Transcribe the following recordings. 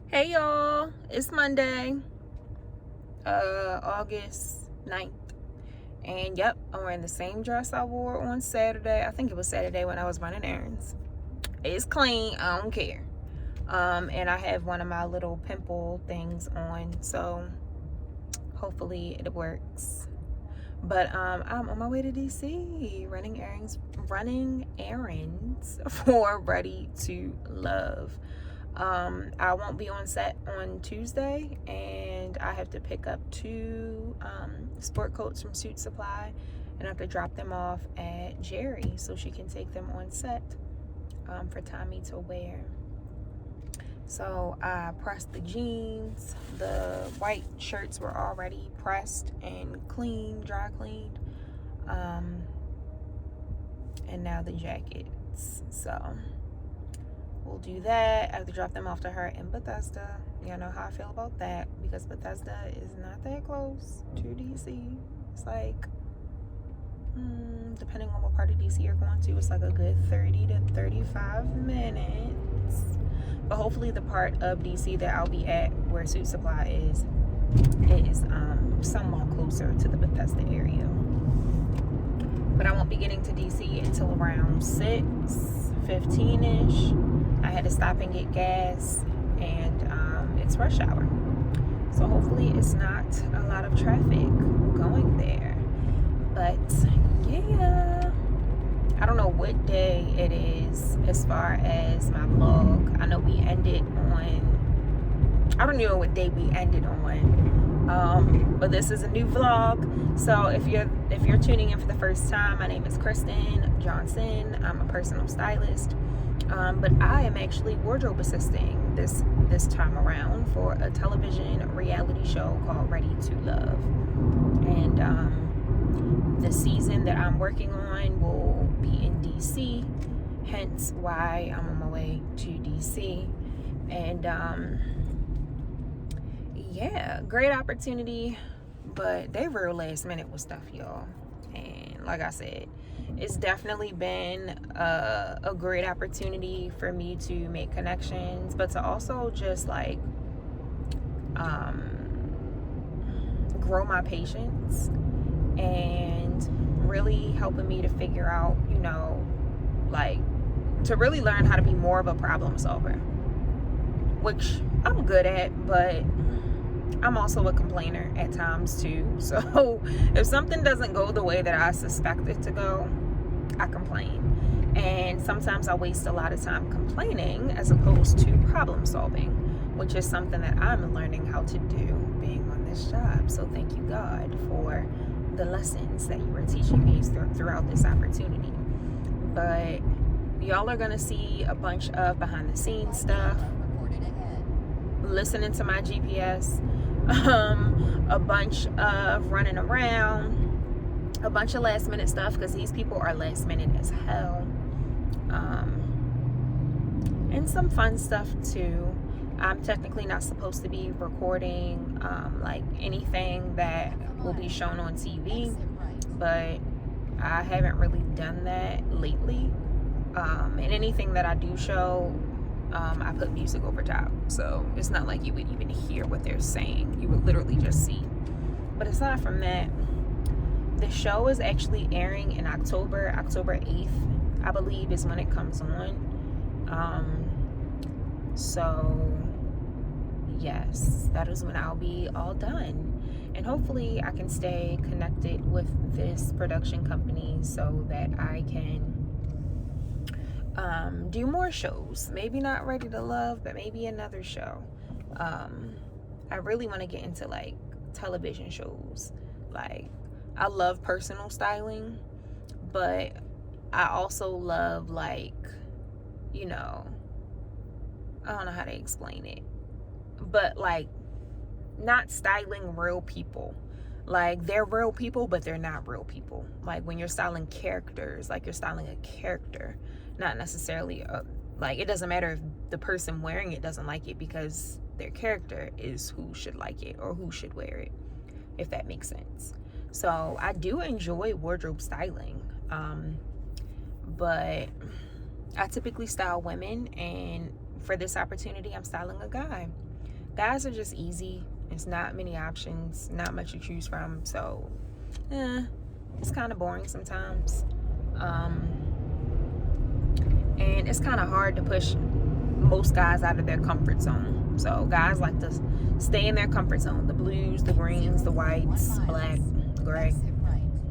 Hey y'all, it's Monday, August 9th. And yep, I'm wearing the same dress I wore on Saturday. I think it was Saturday when I was running errands. It's clean, I don't care. And I have one of my little pimple things on, so hopefully it works. But I'm on my way to DC running errands for Ready to Love. I won't be on set on Tuesday, and I have to pick up two sport coats from Suit Supply, and I have to drop them off at Jerry so she can take them on set for Tommy to wear. So I pressed the jeans. The white shirts were already pressed and cleaned, dry cleaned. And now the jackets. So we'll do that. I have to drop them off to her in Bethesda. Y'all know how I feel about that, because Bethesda is not that close to DC. It's like, depending on what part of DC you're going to, it's like a good 30 to 35 minutes. But hopefully the part of DC that I'll be at, where Suit Supply is somewhat closer to the Bethesda area. But I won't be getting to DC until around 6:15ish. I had to stop and get gas, and it's rush hour. So hopefully it's not a lot of traffic going there. But yeah, I don't know what day it is as far as my vlog. I know we ended on, I don't know what day we ended on, but this is a new vlog. So if you're tuning in for the first time, my name is Kristen Johnson. I'm a personal stylist, but I am actually wardrobe assisting this time around for a television reality show called Ready to Love. And the season that I'm working on will be in DC, hence why I'm on my way to DC. And yeah, great opportunity, but they real last minute with stuff, y'all. And like I said, it's definitely been a great opportunity for me to make connections, but to also just like grow my patience, and really helping me to figure out, like, to really learn how to be more of a problem solver, which I'm good at, but I'm also a complainer at times too. So if something doesn't go the way that I suspect it to go, I complain. And sometimes I waste a lot of time complaining as opposed to problem solving, which is something that I'm learning how to do being on this job. So thank you, God, for the lessons that you were teaching me throughout this opportunity. But y'all are gonna see a bunch of behind the scenes stuff, listening to my GPS, a bunch of running around, a bunch of last minute stuff, because these people are last minute as hell, and some fun stuff too. I'm technically not supposed to be recording like anything that will be shown on TV, but I haven't really done that lately. And anything that I do show, I put music over top, so it's not like you would even hear what they're saying. You would literally just see. But aside from that, the show is actually airing in October 8th, I believe, is when it comes on. So yes, that is when I'll be all done, and hopefully I can stay connected with this production company so that I can do more shows. Maybe not Ready to Love, but maybe another show. I really want to get into like television shows. Like, I love personal styling, but I also love, like, I don't know how to explain it, but like, not styling real people. Like, they're real people, but they're not real people. Like, when you're styling characters, like you're styling a character, not necessarily like, it doesn't matter if the person wearing it doesn't like it, because their character is who should like it or who should wear it, if that makes sense. So I do enjoy wardrobe styling, but I typically style women, and for this opportunity I'm styling a guy. Guys are just easy. There's not many options, not much to choose from. So, it's kind of boring sometimes. And it's kind of hard to push most guys out of their comfort zone. So guys like to stay in their comfort zone. The blues, the greens, the whites, black, gray.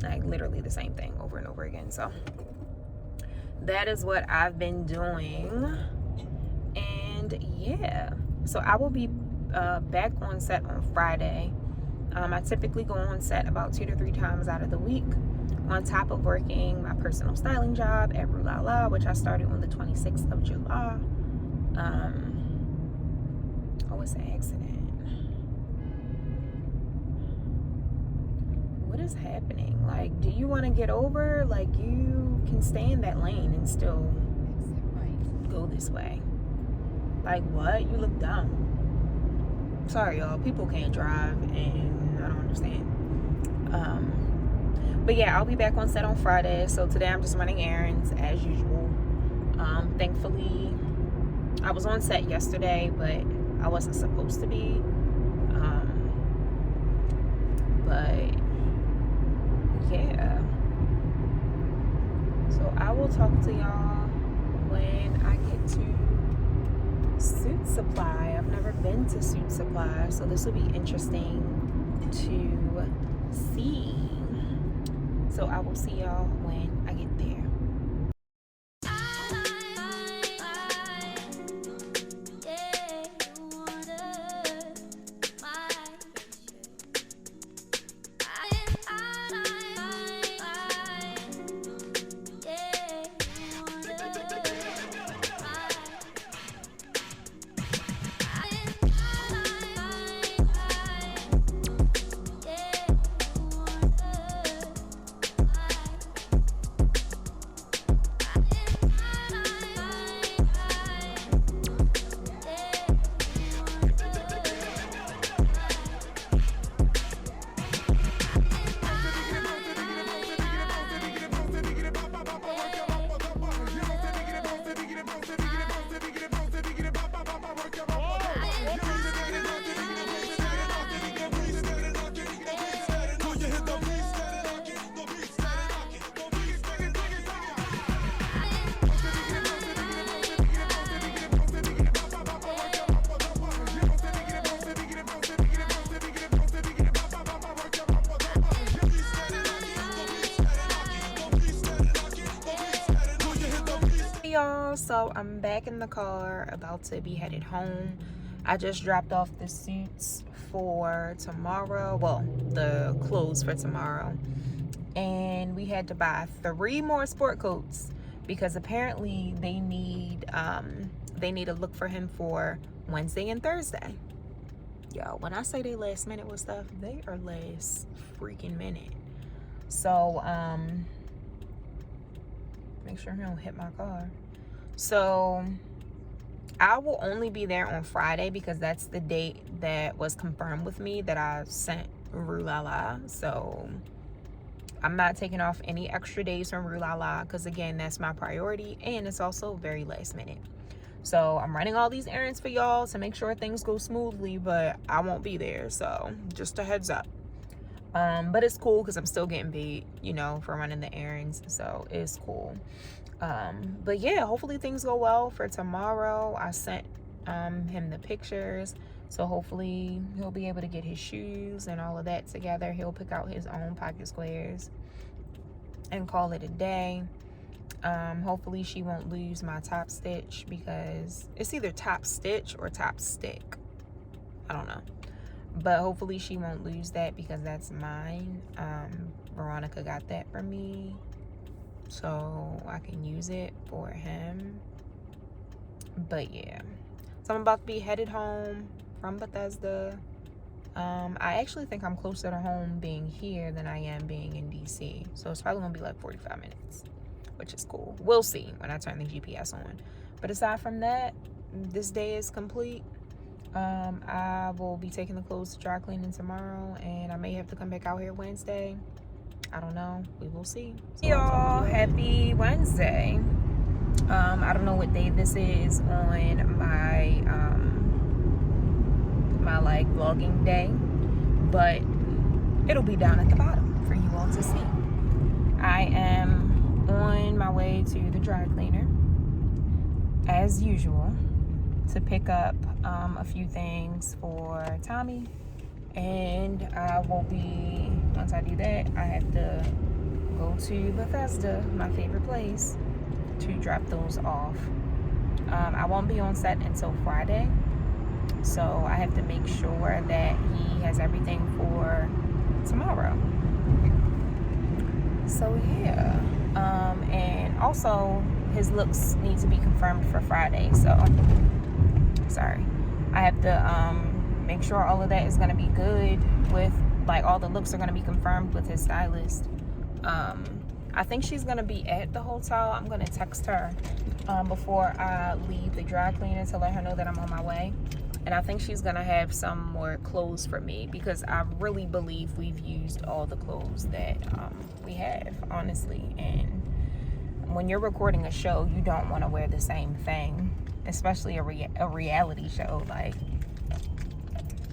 Like literally the same thing over and over again. So that is what I've been doing. And yeah, so I will be back on set on Friday. I typically go on set about 2 to 3 times out of the week, on top of working my personal styling job at Rue La La, which I started on the 26th of July. Oh, it's an accident. What is happening? Like, do you want to get over? Like, you can stay in that lane and still go this way. Like, what? You look dumb. Sorry, y'all. People can't drive, and I don't understand. But yeah, I'll be back on set on Friday. So today I'm just running errands as usual. Thankfully, I was on set yesterday, but I wasn't supposed to be. But yeah. So I will talk to y'all when I get to Suit Supply. I've never been to Suit Supply, so this will be interesting to see. So I will see y'all when I get there. Y'all, so I'm back in the car, about to be headed home. I just dropped off the suits for tomorrow, well, the clothes for tomorrow, and we had to buy 3 more sport coats because apparently they need a look for him for Wednesday and Thursday. Yo, when I say they last minute with stuff, they are last freaking minute. So make sure he don't hit my car. So I will only be there on Friday because that's the date that was confirmed with me that I sent Rue La La. So I'm not taking off any extra days from Rue La La because, again, that's my priority, and it's also very last minute. So I'm running all these errands for y'all to make sure things go smoothly, but I won't be there, so just a heads up. But it's cool because I'm still getting paid, you know, for running the errands, so it's cool. But yeah, hopefully things go well for tomorrow. I sent him the pictures, so hopefully he'll be able to get his shoes and all of that together. He'll pick out his own pocket squares and call it a day. Hopefully she won't lose my top stitch because it's either top stitch or top stick. I don't know. But hopefully she won't lose that because that's mine. Veronica got that for me, so I can use it for him. But yeah, so I'm about to be headed home from Bethesda. I actually think I'm closer to home being here than I am being in DC, so it's probably gonna be like 45 minutes, which is cool. We'll see when I turn the GPS on. But aside from that, this day is complete. I will be taking the clothes to dry cleaning tomorrow, and I may have to come back out here Wednesday. I don't know. We will see. So y'all, happy Wednesday. I don't know what day this is on my my like vlogging day, but it'll be down at the bottom for you all to see. I am on my way to the dry cleaner as usual to pick up a few things for Tommy, and I will be, once I do that, I have to go to Bethesda, my favorite place, to drop those off. I won't be on set until Friday, so I have to make sure that he has everything for tomorrow. So yeah, and also his looks need to be confirmed for Friday, so sorry, I have to make sure all of that is going to be good with, like, all the looks are going to be confirmed with his stylist. I think she's going to be at the hotel. I'm going to text her before I leave the dry cleaner to let her know that I'm on my way. And I think she's going to have some more clothes for me, because I really believe we've used all the clothes that we have, honestly. And when you're recording a show, you don't want to wear the same thing, especially a reality show. Like,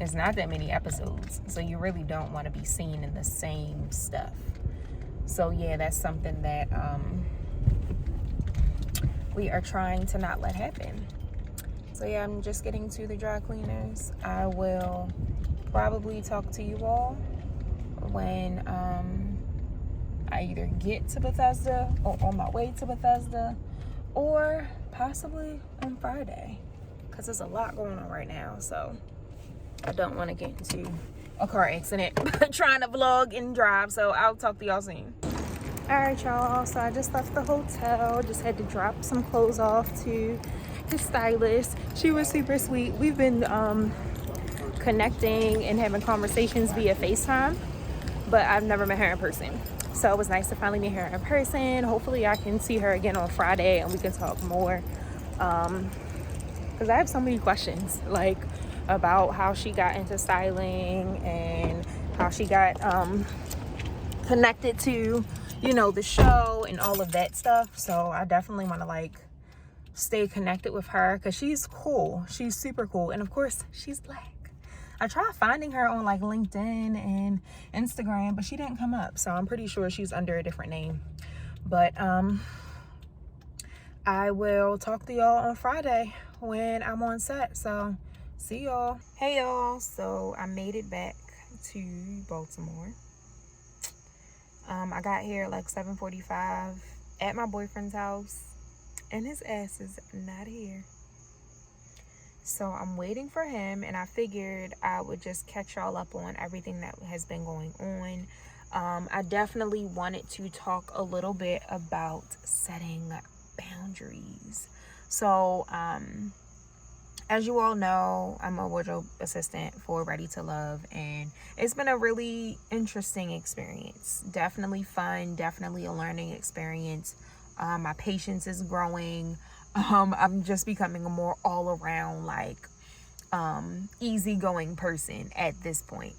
it's not that many episodes, so you really don't want to be seen in the same stuff. So yeah, that's something that we are trying to not let happen. So yeah, I'm just getting to the dry cleaners. I will probably talk to you all when I either get to Bethesda or on my way to Bethesda, or possibly on Friday, because there's a lot going on right now, so I don't want to get into a car accident trying to vlog and drive. So I'll talk to y'all soon. All right, y'all, so I just left the hotel, just had to drop some clothes off to his stylist. She was super sweet. We've been connecting and having conversations via FaceTime, but I've never met her in person. So it was nice to finally meet her in person. Hopefully I can see her again on Friday and we can talk more, because I have so many questions, like, about how she got into styling and how she got connected to, you know, the show and all of that stuff. So I definitely want to, like, stay connected with her, because she's cool. She's super cool. And of course, she's Black. I tried finding her on like LinkedIn and Instagram, but she didn't come up. So I'm pretty sure she's under a different name. But I will talk to y'all on Friday when I'm on set. So see y'all. Hey y'all, so I made it back to Baltimore. I got here like 7:45 at my boyfriend's house, and his ass is not here. So I'm waiting for him, and I figured I would just catch y'all up on everything that has been going on. I definitely wanted to talk a little bit about setting boundaries. So as you all know, I'm a wardrobe assistant for Ready to Love, and it's been a really interesting experience. Definitely fun, definitely a learning experience. My patience is growing. I'm just becoming a more all-around, like, easygoing person at this point.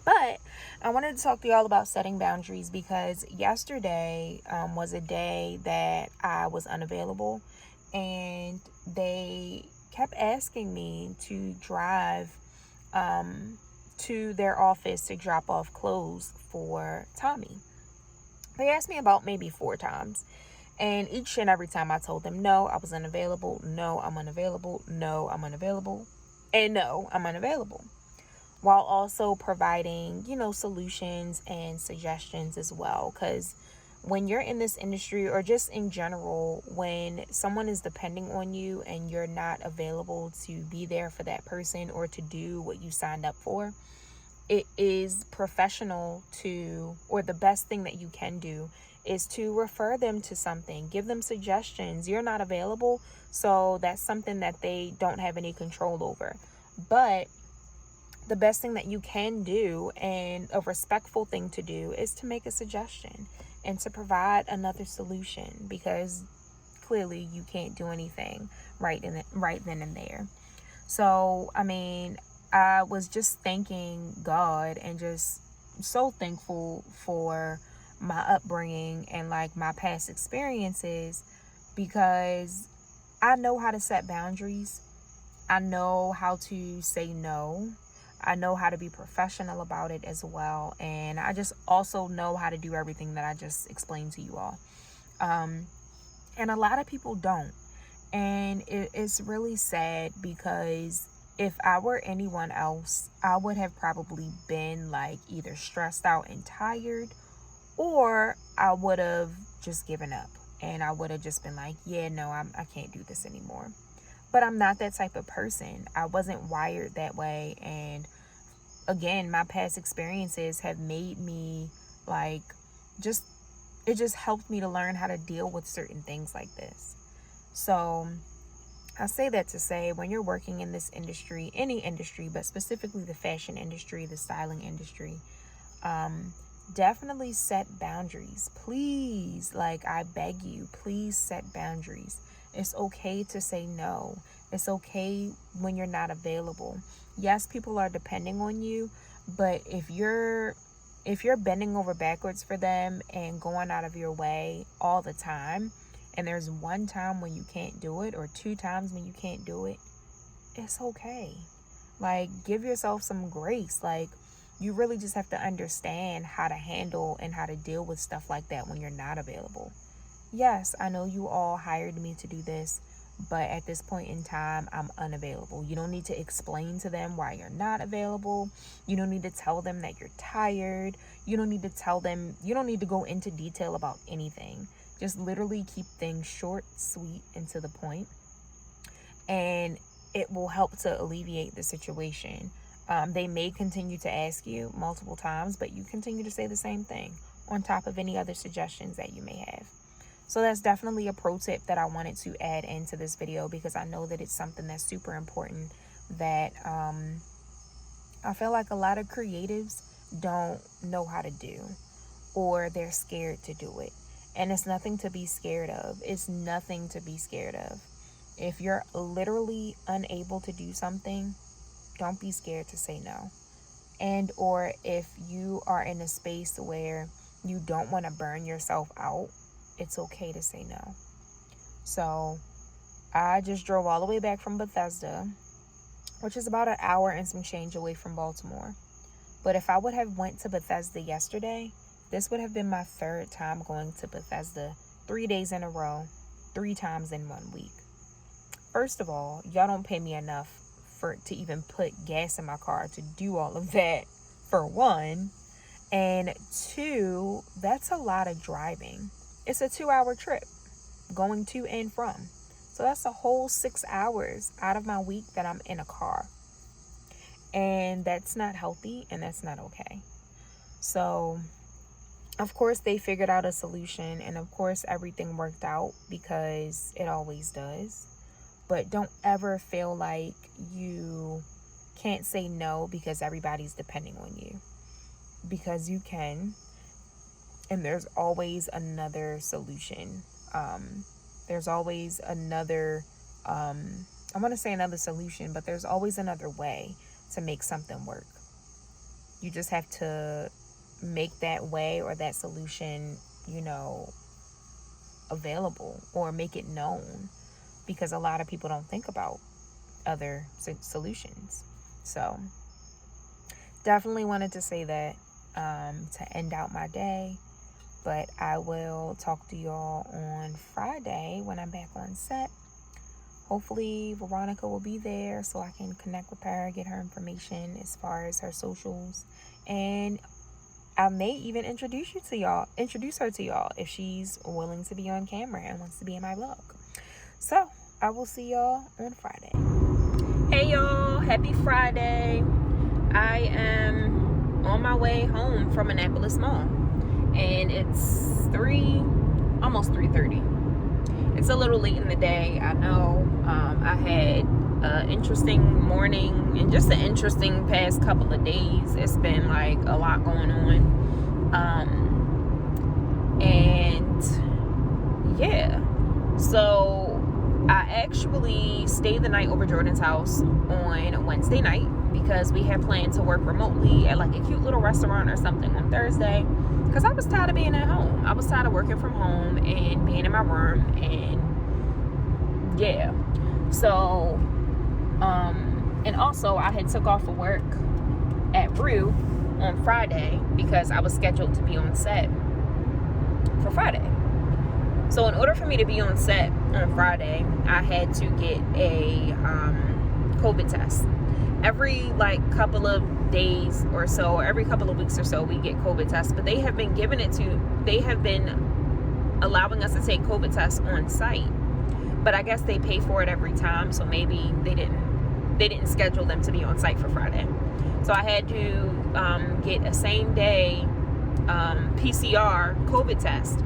But I wanted to talk to y'all about setting boundaries, because yesterday was a day that I was unavailable, and they kept asking me to drive to their office to drop off clothes for Tommy. They asked me about maybe 4 times. And each and every time I told them, no, I was unavailable. No, I'm unavailable. No, I'm unavailable. And no, I'm unavailable. While also providing, you know, solutions and suggestions as well. Because when you're in this industry, or just in general, when someone is depending on you and you're not available to be there for that person or to do what you signed up for, it is professional to, or the best thing that you can do is to refer them to something, give them suggestions. You're not available, so that's something that they don't have any control over. But the best thing that you can do, and a respectful thing to do, is to make a suggestion and to provide another solution, because clearly you can't do anything right then and there. So, I mean, I was just thanking God and just so thankful for my upbringing and like my past experiences, because I know how to set boundaries. I know how to say no. I know how to be professional about it as well. And I just also know how to do everything that I just explained to you all. And a lot of people don't. And it's really sad, because if I were anyone else, I would have probably been like either stressed out and tired, or I would have just given up. And I would have just been like, yeah, no, I can't do this anymore. But I'm not that type of person. I wasn't wired that way. And again, my past experiences have made me like, it just helped me to learn how to deal with certain things like this. So I say that to say, when you're working in this industry, any industry, but specifically the fashion industry, the styling industry, definitely set boundaries. Please, like, I beg you, please set boundaries. It's okay to say no. It's okay when you're not available. Yes, people are depending on you, but if you're bending over backwards for them and going out of your way all the time, and there's one time when you can't do it, or 2 times when you can't do it, it's okay. Like, give yourself some grace. Like, you really just have to understand how to handle and how to deal with stuff like that when you're not available. Yes, I know you all hired me to do this, but at this point in time, I'm unavailable. You don't need to explain to them why you're not available. You don't need to tell them that you're tired. You don't need to go into detail about anything. Just literally keep things short, sweet, and to the point. And it will help to alleviate the situation. They may continue to ask you multiple times, but you continue to say the same thing on top of any other suggestions that you may have. So that's definitely a pro tip that I wanted to add into this video, because I know that it's something that's super important that I feel like a lot of creatives don't know how to do, or they're scared to do it. And it's nothing to be scared of. It's nothing to be scared of. If you're literally unable to do something, don't be scared to say no. And or if you are in a space where you don't want to burn yourself out, it's okay to say no. So I just drove all the way back from Bethesda, which is about an hour and some change away from Baltimore. But if I would have went to Bethesda yesterday, this would have been my 3rd time going to Bethesda 3 days in a row, 3 times in 1 week. First of all, y'all don't pay me enough to even put gas in my car to do all of that, for one. And 2, that's a lot of driving. It's a 2-hour trip going to and from. So that's a whole 6 hours out of my week that I'm in a car. And that's not healthy, and that's not okay. So, of course, they figured out a solution, and of course, everything worked out, because it always does. But don't ever feel like you can't say no because everybody's depending on you. Because you can. And there's always another solution. There's always another, I want to say another solution, but there's always another way to make something work. You just have to make that way or that solution, available, or make it known. Because a lot of people don't think about other solutions. So definitely wanted to say that to end out my day. But I will talk to y'all on Friday when I'm back on set. Hopefully Veronica will be there so I can connect with her, get her information as far as her socials. And I may even introduce her to y'all if she's willing to be on camera and wants to be in my vlog. So I will see y'all on Friday. Hey y'all, happy Friday. I am on my way home from Annapolis Mall, and it's almost 3:30. It's a little late in the day, I know. I had an interesting morning and just an interesting past couple of days. It's been like a lot going on. And yeah, so I actually stayed the night over Jordan's house on Wednesday night, because we had planned to work remotely at like a cute little restaurant or something on Thursday, because I was tired of being at home. I was tired of working from home and being in my room, and yeah. So And also I had took off of work at Rue on Friday because I was scheduled to be on set for Friday. So in order for me to be on set on Friday, I had to get a COVID test. Every like couple of days or so, or every couple of weeks or so, we get COVID tests, but they have been allowing us to take COVID tests on site. But I guess they pay for it every time, so maybe they didn't schedule them to be on site for Friday. So I had to get a same day PCR COVID test,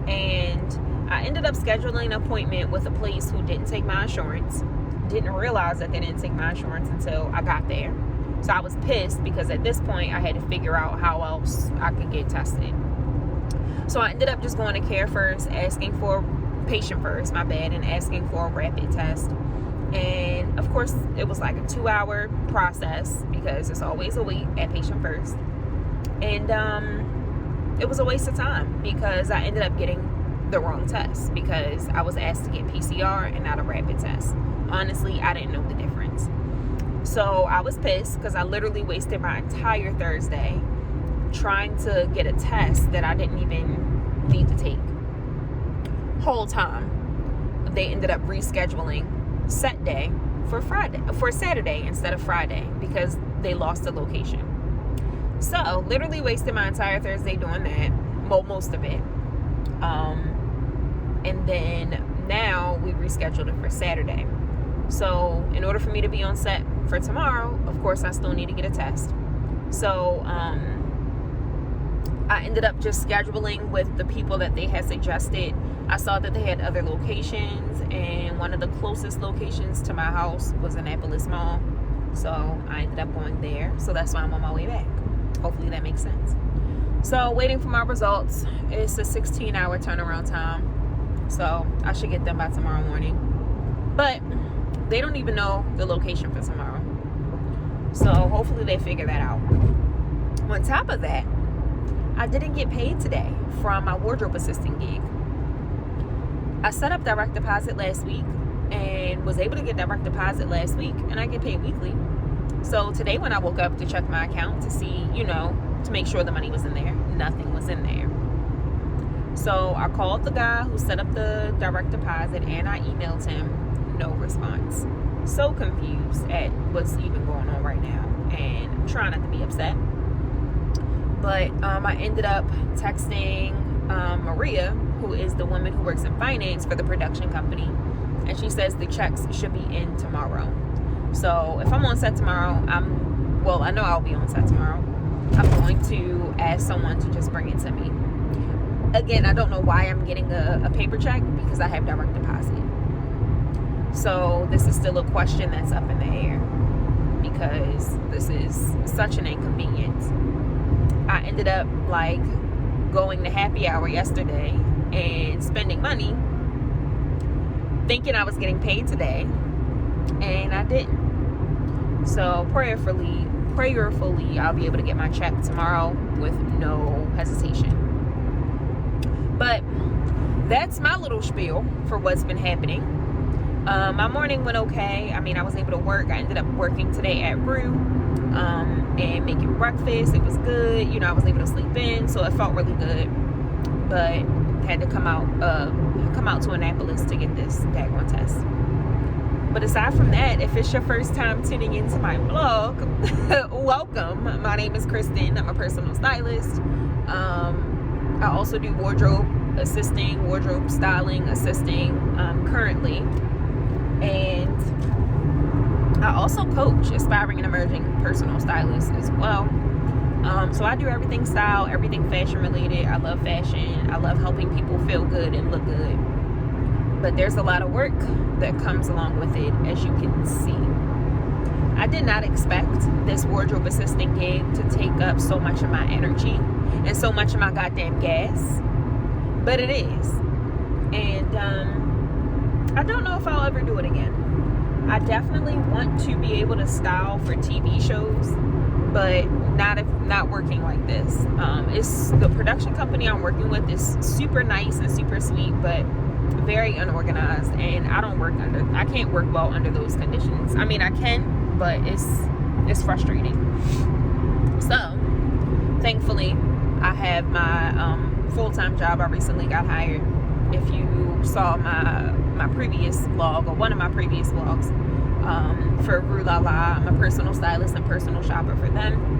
and I ended up scheduling an appointment with a place who didn't take my insurance. Didn't realize that they didn't take my insurance until I got there. So I was pissed because at this point I had to figure out how else I could get tested. So I ended up just going to Care First, asking for Patient First, and asking for a rapid test. And of course it was like a 2-hour process because there's always a wait at Patient First. And it was a waste of time because I ended up getting the wrong test because I was asked to get PCR and not a rapid test. Honestly, I didn't know the difference. So I was pissed because I literally wasted my entire Thursday trying to get a test that I didn't even need to take. Whole time, they ended up rescheduling set day for Saturday instead of Friday because they lost the location. So literally wasted my entire Thursday doing that, well, most of it. And then now we rescheduled it for Saturday. So in order for me to be on set for tomorrow, of course, I still need to get a test. So I ended up just scheduling with the people that they had suggested. I saw that they had other locations, and one of the closest locations to my house was Annapolis Mall. So I ended up going there. So that's why I'm on my way back. Hopefully that makes sense. So waiting for my results. It's a 16-hour turnaround time. So I should get them by tomorrow morning. But they don't even know the location for tomorrow. So hopefully they figure that out. On top of that, I didn't get paid today from my wardrobe assistant gig. I set up direct deposit last week and was able to get direct deposit last week, and I get paid weekly. So today when I woke up to check my account to see, to make sure the money was in there, nothing was in there. So I called the guy who set up the direct deposit and I emailed him. No response. So confused at what's even going on right now, and I'm trying not to be upset. But I ended up texting Maria, who is the woman who works in finance for the production company, and she says the checks should be in tomorrow. So if I'm on set tomorrow, I know I'll be on set tomorrow. I'm going to ask someone to just bring it to me. Again, I don't know why I'm getting a paper check because I have direct deposit. So this is still a question that's up in the air because this is such an inconvenience. I ended up going to happy hour yesterday and spending money thinking I was getting paid today, and I didn't. So prayerfully I'll be able to get my check tomorrow with no hesitation. But that's my little spiel for what's been happening. My morning went okay. I was able to work. I ended up working today at Rue and making breakfast. It was good. I was able to sleep in, so it felt really good. But had to come out to Annapolis to get this daggone test. But aside from that, if it's your first time tuning into my vlog, welcome. My name is Kristen. I'm a personal stylist. I also do wardrobe styling assisting currently. And I also coach aspiring and emerging personal stylists as well. So I do everything style, everything fashion related. I love fashion. I love helping people feel good and look good. But there's a lot of work that comes along with it, as you can see. I did not expect this wardrobe assistant gig to take up so much of my energy and so much of my goddamn gas. But it is. And I don't know if I'll ever do it again. I definitely want to be able to style for TV shows, but not working like this. It's the production company I'm working with is super nice and super sweet, but very unorganized, and I can't work well under those conditions. I mean, I can, but it's frustrating. So thankfully I have my full-time job. I recently got hired. If you saw my previous vlog, or one of my previous vlogs, for Rue La La, I'm a personal stylist and personal shopper for them.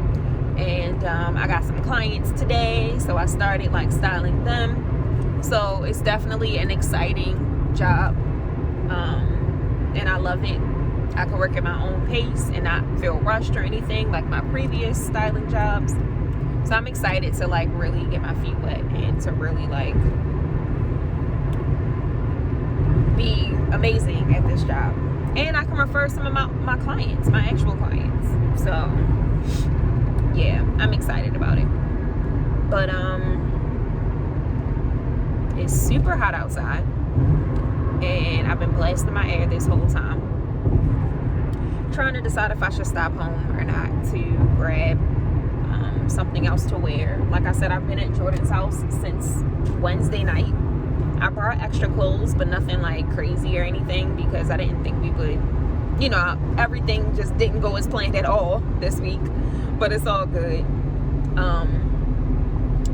And I got some clients today, so I started like styling them. So it's definitely an exciting job, and I love it. I can work at my own pace and not feel rushed or anything like my previous styling jobs. So I'm excited to like really get my feet wet and to really like be amazing at this job. And I can refer some of my clients, my actual clients. So yeah, I'm excited about it. But it's super hot outside, and I've been blasting my air this whole time, trying to decide if I should stop home or not to grab something else to wear. Like I said, I've been at Jordan's house since Wednesday night. I brought extra clothes, but nothing like crazy or anything, because I didn't think we would, everything just didn't go as planned at all this week, but it's all good.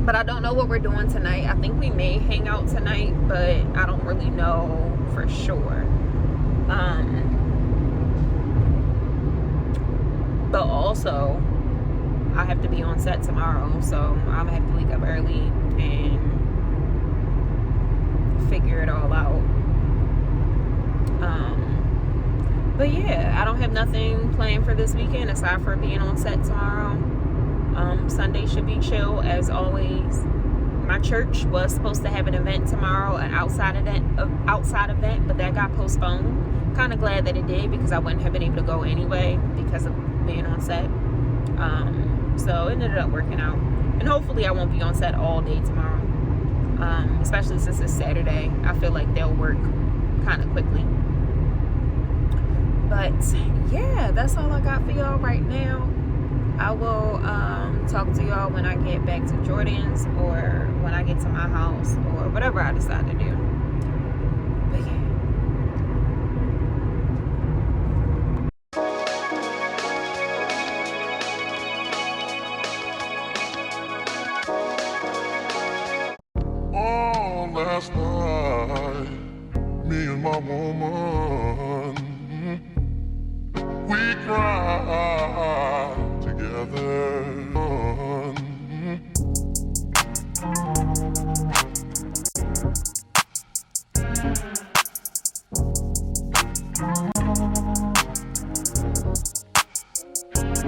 But I don't know what we're doing tonight. I think we may hang out tonight, but I don't really know for sure. But also, I have to be on set tomorrow, so I'm gonna have to wake up early and figure it all out. But yeah, I don't have nothing planned for this weekend aside for being on set tomorrow. Sunday should be chill as always. My church was supposed to have an event tomorrow, an outside event, but that got postponed. Kind of glad that it did, because I wouldn't have been able to go anyway because of being on set. So it ended up working out, and hopefully I won't be on set all day tomorrow, especially since it's Saturday. I feel like they'll work kind of quickly. But yeah, that's all I got for y'all right now. I will talk to y'all when I get back to Jordan's, or when I get to my house, or whatever I decide to do. But yeah. Last night, me and my woman, we cried together.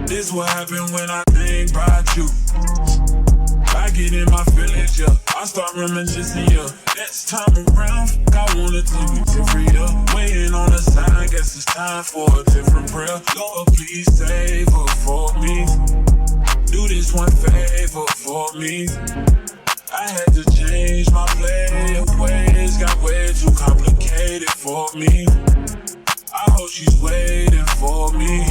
This what happened when I think about you. I get in my feelings, yeah. I start reminiscing, yeah. Next time around, I wanted to be different, yeah. Waiting on the sign, guess it's time for a different prayer. Lord, please save her for me. Do this one favor for me. I had to change my play of ways. Got way too complicated for me. I hope she's waiting for me.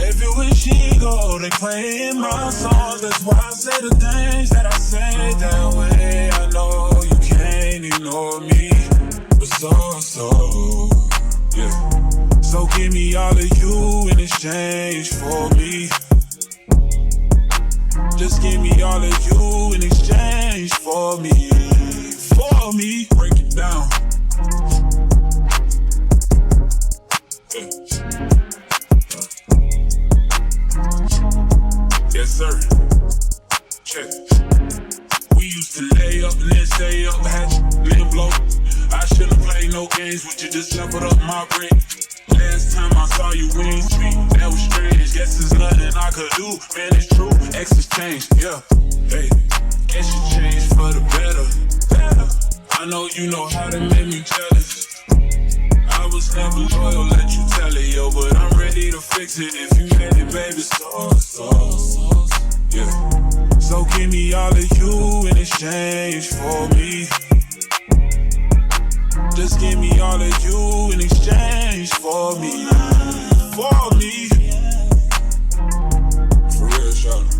Everywhere she go, they playing my songs. That's why I say the things that I say that way. I know you can't ignore me, but so, yeah. So give me all of you in exchange for me. Just give me all of you in exchange for me. For me, break it down. Yeah. Yes, sir. Check. We used to lay up and then stay up, had you blow. I shouldn't play no games with you, just leveled up my brain. Last time I saw you, we ain't speak, that was strange. Guess there's nothing I could do, man, it's true. Exes change, yeah. Hey, guess you changed for the better. I know you know how to make me jealous. I was never loyal, let you tell it, yo, but I'm ready to fix it if you ready, baby. So, yeah. So give me all of you in exchange for me. Just give me all of you in exchange for me. For me. For real, shawty.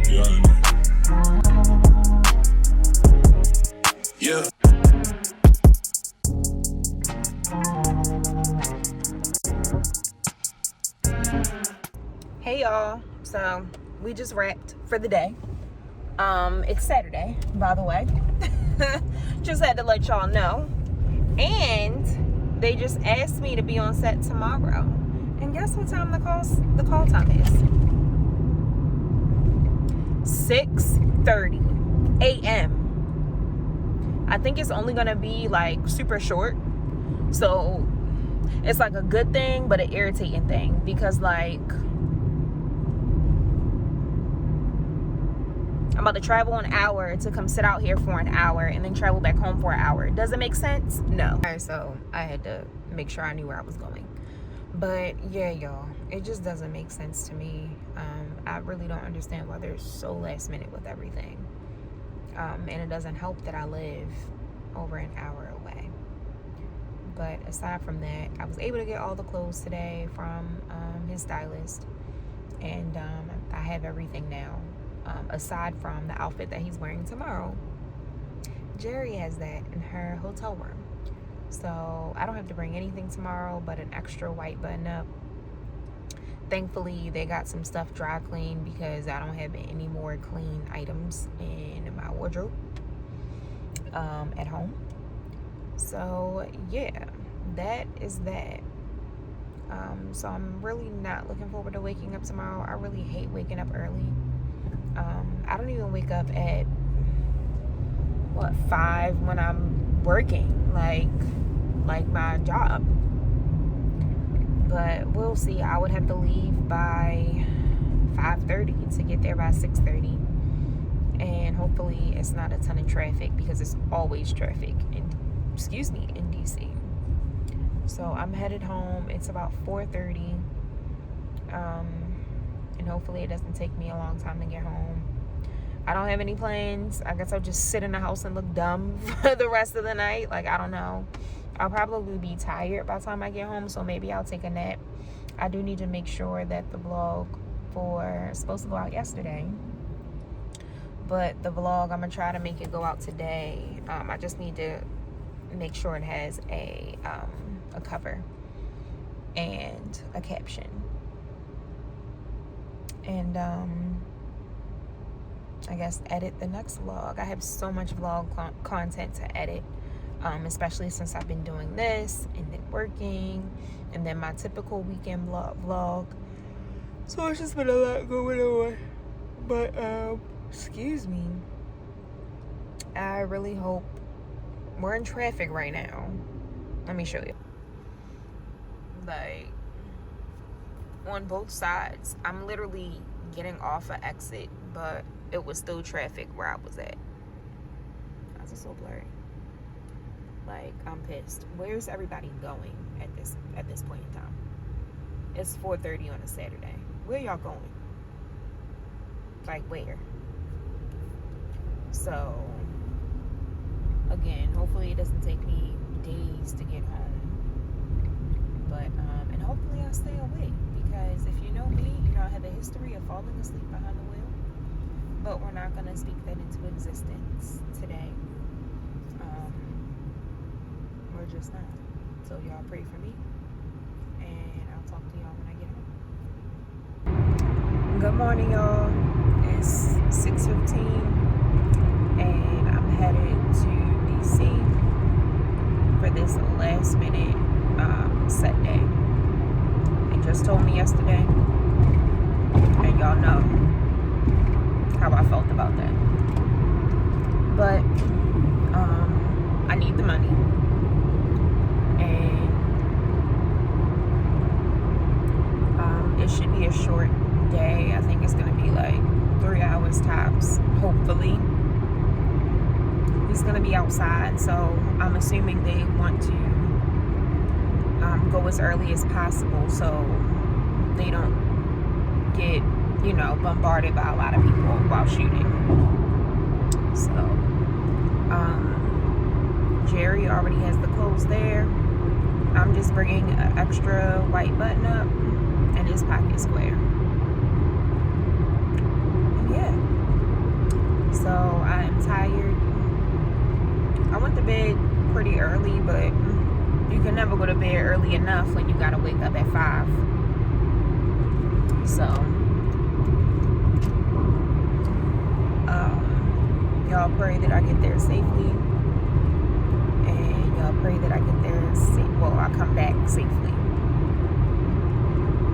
You already know. Hey y'all, so we just wrapped for the day. It's Saturday, by the way. Just had to let y'all know. And they just asked me to be on set tomorrow. And guess what time the call time is? 6:30 a.m. I think it's only gonna be like super short. So it's like a good thing, but an irritating thing, because like I'm about to travel an hour to come sit out here for an hour and then travel back home for an hour. Does it make sense? No. Alright, so I had to make sure I knew where I was going. But yeah, y'all, it just doesn't make sense to me. I really don't understand why they're so last minute with everything. And it doesn't help that I live over an hour away. But aside from that, I was able to get all the clothes today from his stylist. And I have everything now. Aside from the outfit that he's wearing tomorrow. Jerry has that in her hotel room. So I don't have to bring anything tomorrow but an extra white button-up. Thankfully, they got some stuff dry cleaned because I don't have any more clean items in my wardrobe at home. So yeah, that is that. So I'm really not looking forward to waking up tomorrow. I really hate waking up early. I don't even wake up at 5 when I'm working, like my job. But we'll see. I would have to leave by 5:30 to get there by 6:30, and hopefully it's not a ton of traffic, because it's always traffic in DC. So I'm headed home. It's about 4:30. And hopefully it doesn't take me a long time to get home. I don't have any plans. I guess I'll just sit in the house and look dumb for the rest of the night. Like, I don't know. I'll probably be tired by the time I get home, so maybe I'll take a nap. I do need to make sure that the vlog supposed to go out yesterday. But the vlog, I'm going to try to make it go out today. I just need to make sure it has a cover and a caption. And I guess edit the next vlog. I have so much vlog content to edit, especially since I've been doing this and then working and then my typical weekend vlog. So it's just been a lot going on. But excuse me, I really hope we're in traffic right now. Let me show you. Like, on both sides, I'm literally getting off an exit, but it was still traffic where I was at. That's just so blurry. Like, I'm pissed. Where's everybody going at this point in time? It's 4:30 on a Saturday. Where y'all going? Like, where? So again, hopefully it doesn't take me days to get home. But and hopefully I'll stay awake, because if you know me, you know I have a history of falling asleep behind the wheel. But we're not gonna speak that into existence today. We're just not. So y'all pray for me, and I'll talk to y'all when I get home. Good morning, y'all. It's 6:15, and I'm headed to DC for this last minute set day. They just told me yesterday, and y'all know how I felt about that. But I need the money, and it should be a short day. I think it's gonna be like 3 hours tops, hopefully. He's gonna be outside, so I'm assuming they want to go as early as possible so they don't get, bombarded by a lot of people while shooting. So Jerry already has the clothes there. I'm just bringing an extra white button up and his pocket square. And yeah, so I'm tired. I went to bed pretty early, but you can never go to bed early enough when you gotta wake up at 5. So y'all pray that I get there safely, and y'all pray that I get there I come back safely,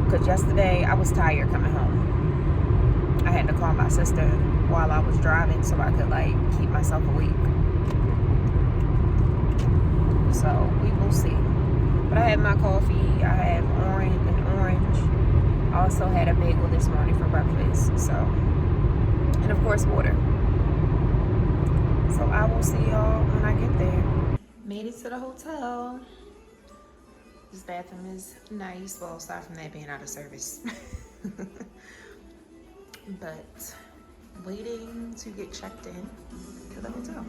because yesterday I was tired coming home. I had to call my sister while I was driving so I could like keep myself awake. So we will see. But I had my coffee. I have an orange. I also had a bagel this morning for breakfast. So, and of course water. So I will see y'all when I get there. Made it to the hotel. This bathroom is nice. Well, aside from that being out of service. But waiting to get checked in to the hotel.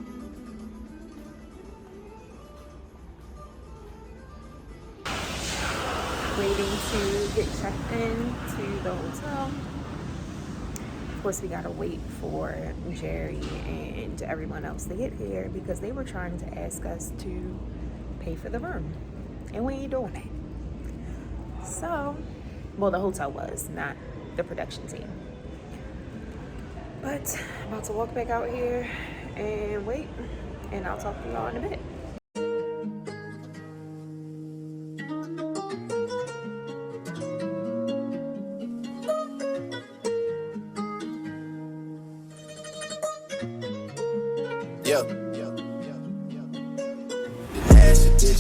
Waiting to get checked in to the hotel. Of course, we gotta wait for Jerry and everyone else to get here because they were trying to ask us to pay for the room, and we ain't doing that. So, well, the hotel was, not the production team. But I'm about to walk back out here and wait, and I'll talk to y'all in a bit.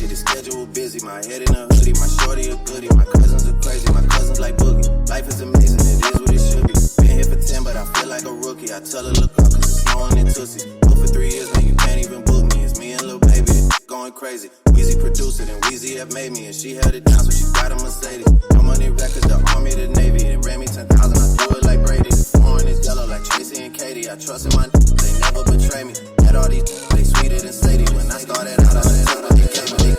The schedule busy, my head in a hoodie, my shorty a goodie, my cousins are crazy, my cousins like boogie. Life is amazing, it is what it should be. Been here for 10, but I feel like a rookie. I tell her look up, cause it's snowing in Tootsie. Go for 3 years, man, you can't even book me. It's me and Lil Baby, going crazy. Weezy produced it, and Weezy have made me, and she held it down, so she got a Mercedes. No money records, the Army, the Navy. It ran me 10,000, I do it like Brady. The foreign is yellow like Tracy and Katie. I trust in my they never betray me. Had all these they sweeter than Sadie. When I started out, they gave me.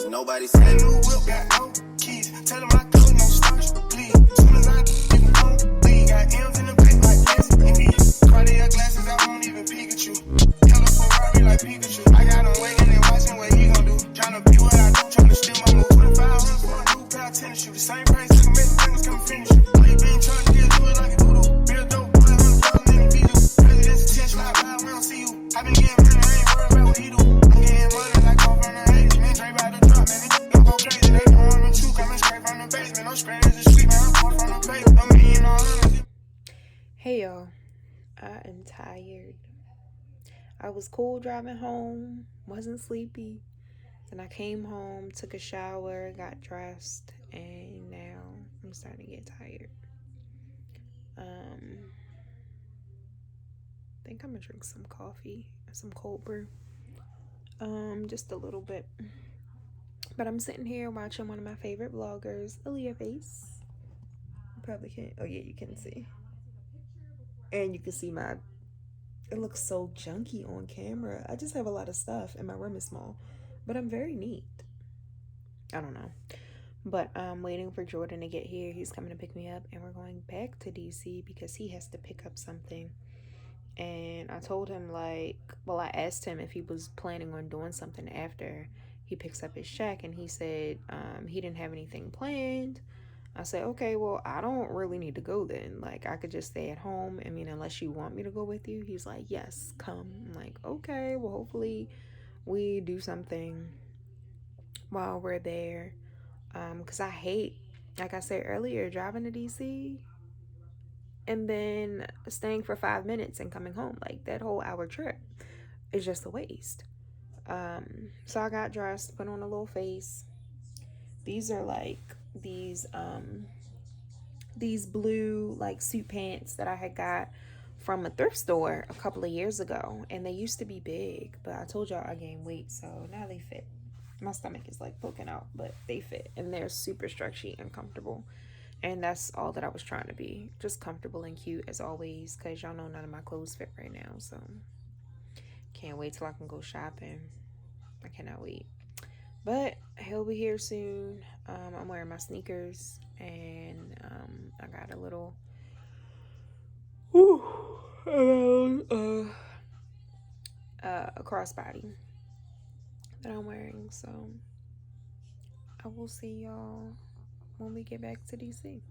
Nobody said new whip got no keys. Tell them I could no starch, please. Soon as I do, you can come leave. Got M's in the back like this. And these Cartier glasses, I won't even Pikachu. Yellow Ferrari like Pikachu. I got him waiting and watching what he gon' do. Tryna be what I do, tryna steal my move. 2500 for a new pair of tennis shoes. The same price, I can make things come finish you. All you been trying to do it like a voodoo. Real dope, 100,000 in the Bijou. President's attention, like I don't see you. I been getting money, I ain't worried about what he do. I'm getting money like I'm from the 80s. Man, Dre about to drop, man. Don't go crazy, they pouring the truth. Coming straight from the basement. No scratches and sweet, man. I'm pouring from the paper. I'm eating all of it. Hey y'all, I am tired. I was cool driving home, wasn't sleepy. Then I came home, took a shower, got dressed, and now I'm starting to get tired. I think I'm gonna drink some coffee, some cold brew. Just a little bit. But I'm sitting here watching one of my favorite vloggers, Aaliyah Face. You probably can't. Oh yeah, you can see. And you can see it looks so junky on camera. I just have a lot of stuff and my room is small, but I'm very neat. I don't know. But I'm waiting for Jordan to get here. He's coming to pick me up, and we're going back to DC because he has to pick up something. And I told him I asked him if he was planning on doing something after he picks up his check, and he said he didn't have anything planned. I said, okay, well, I don't really need to go then. Like, I could just stay at home. I mean, unless you want me to go with you. He's like, yes, come. I'm like, okay, well, hopefully we do something while we're there. Because I hate, like I said earlier, driving to DC and then staying for 5 minutes and coming home. Like, that whole hour trip is just a waste. So I got dressed, put on a little face. These are like these blue like suit pants that I had got from a thrift store a couple of years ago, and they used to be big, but I told y'all I gained weight, so now they fit. My stomach is like poking out, but they fit, and they're super stretchy and comfortable, and that's all that I was trying to be, just comfortable and cute as always, because y'all know none of my clothes fit right now. So can't wait till I can go shopping. I cannot wait. But he'll be here soon. I'm wearing my sneakers, and I got a little, a crossbody that I'm wearing. So I will see y'all when we get back to DC.